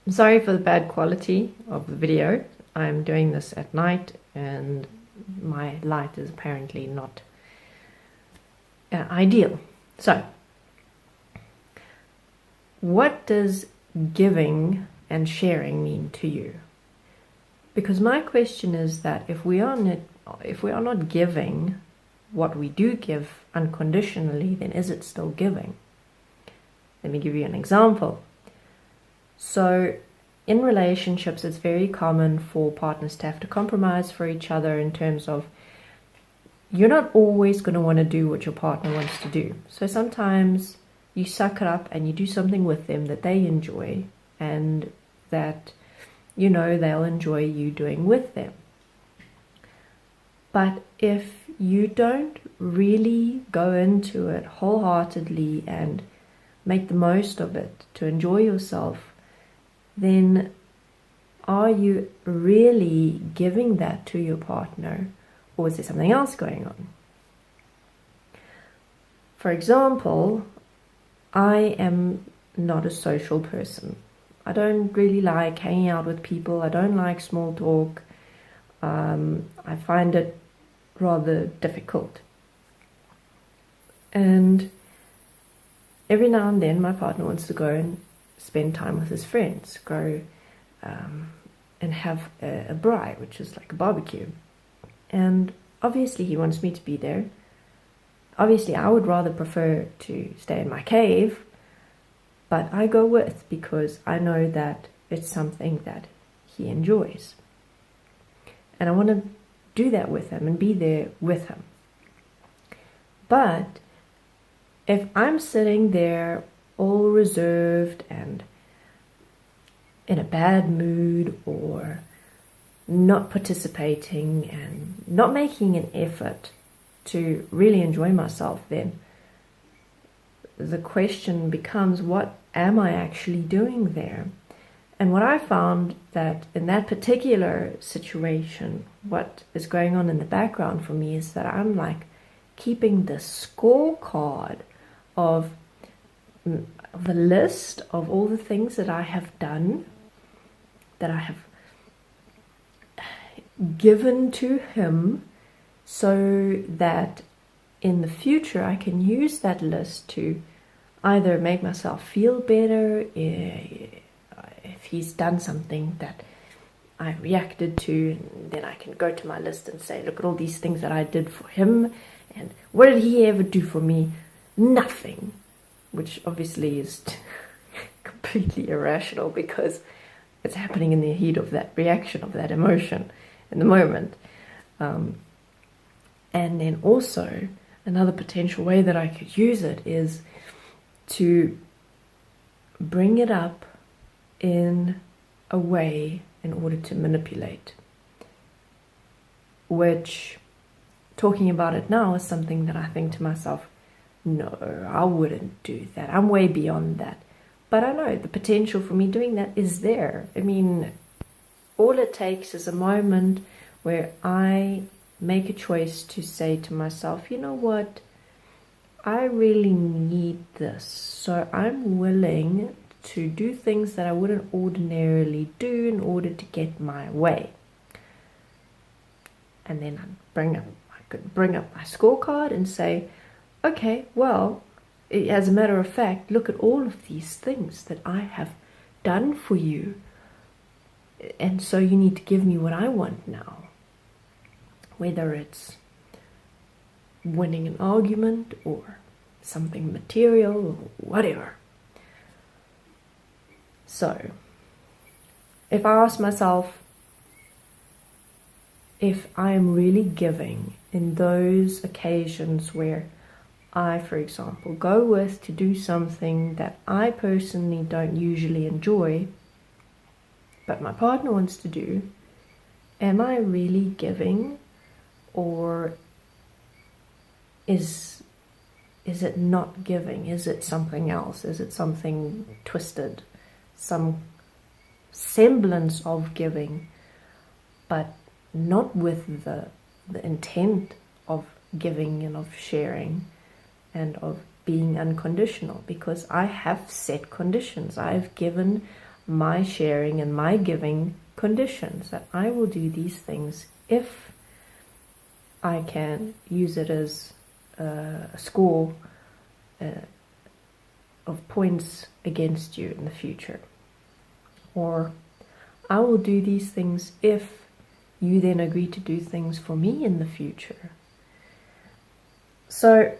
I'm sorry for the bad quality of the video. I'm doing this at night and my light is apparently not ideal. So, what does giving and sharing mean to you? Because my question is that if we are not giving what we do give unconditionally, then is it still giving? Let me give you an example. So in relationships, it's very common for partners to have to compromise for each other in terms of you're not always going to want to do what your partner wants to do. So sometimes you suck it up and you do something with them that they enjoy and that you know they'll enjoy you doing with them. But if you don't really go into it wholeheartedly and make the most of it to enjoy yourself, then are you really giving that to your partner, or is there something else going on? For example, I am not a social person. I don't really like hanging out with people. I don't like small talk. I find it rather difficult. And every now and then my partner wants to go and spend time with his friends, go and have a braai, which is like a barbecue. And obviously he wants me to be there. Obviously I would rather prefer to stay in my cave, but I go with because I know that it's something that he enjoys. And I want to do that with him and be there with him. But if I'm sitting there all reserved and in a bad mood or not participating and not making an effort to really enjoy myself, then the question becomes, what am I actually doing there? And what I found that in that particular situation, what is going on in the background for me is that I'm like keeping the scorecard of the list of all the things that I have done, that I have given to him, so that in the future I can use that list to either make myself feel better if he's done something that I reacted to, and then I can go to my list and say, look at all these things that I did for him, and what did he ever do for me? Nothing. Which obviously is completely irrational because it's happening in the heat of that reaction, of that emotion in the moment. And then also another potential way that I could use it is to bring it up in a way in order to manipulate, which, talking about it now, is something that I think to myself, no, I wouldn't do that. I'm way beyond that. But I know the potential for me doing that is there. I mean, all it takes is a moment where I make a choice to say to myself, you know what, I really need this. So I'm willing to do things that I wouldn't ordinarily do in order to get my way. And then I could bring up my scorecard and say, okay, well, as a matter of fact, look at all of these things that I have done for you. And so you need to give me what I want now. Whether it's winning an argument or something material or whatever. So, if I ask myself if I am really giving in those occasions where I, for example, go with to do something that I personally don't usually enjoy, but my partner wants to do, am I really giving, or is it not giving? Is it something else? Is it something twisted? Some semblance of giving, but not with the intent of giving and of sharing and of being unconditional, because I have set conditions. I've given my sharing and my giving conditions, that I will do these things if I can use it as a score of points against you in the future. Or I will do these things if you then agree to do things for me in the future. So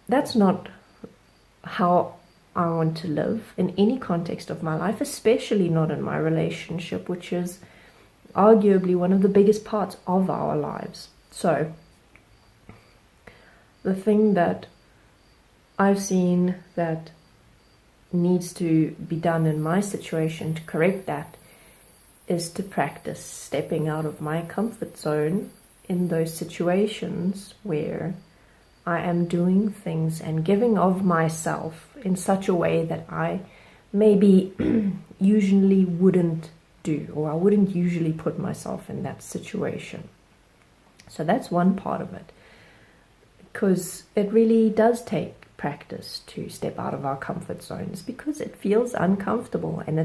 that's not how I want to live in any context of my life, especially not in my relationship, which is arguably one of the biggest parts of our lives. So the thing that I've seen that needs to be done in my situation to correct that is to practice stepping out of my comfort zone in those situations where I am doing things and giving of myself in such a way that I maybe usually wouldn't do, or I wouldn't usually put myself in that situation. So that's one part of it, because it really does take practice to step out of our comfort zones, because it feels uncomfortable, and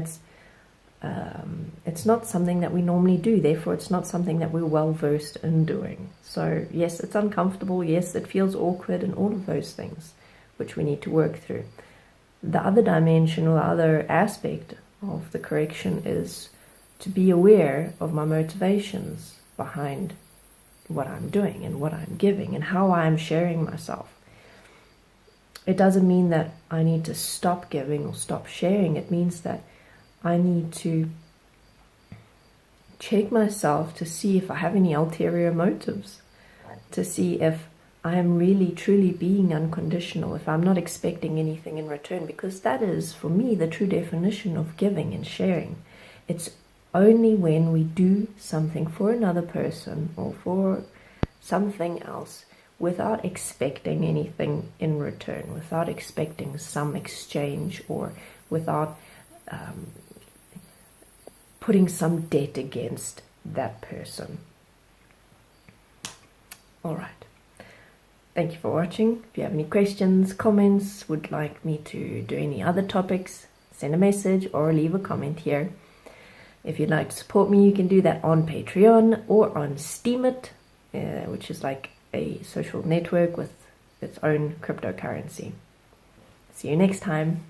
it's not something that we normally do. Therefore, it's not something that we're well versed in doing. So yes, it's uncomfortable. Yes, it feels awkward, and all of those things which we need to work through. The other dimension, or the other aspect of the correction, is to be aware of my motivations behind what I'm doing and what I'm giving and how I'm sharing myself. It doesn't mean that I need to stop giving or stop sharing. It means that I need to check myself to see if I have any ulterior motives, to see if I am really truly being unconditional, if I'm not expecting anything in return, because that is, for me, the true definition of giving and sharing. It's only when we do something for another person or for something else without expecting anything in return, without expecting some exchange, or without putting some debt against that person. All right. Thank you for watching. If you have any questions, comments, would like me to do any other topics, send a message or leave a comment here. If you'd like to support me, you can do that on Patreon or on Steemit, which is like a social network with its own cryptocurrency. See you next time.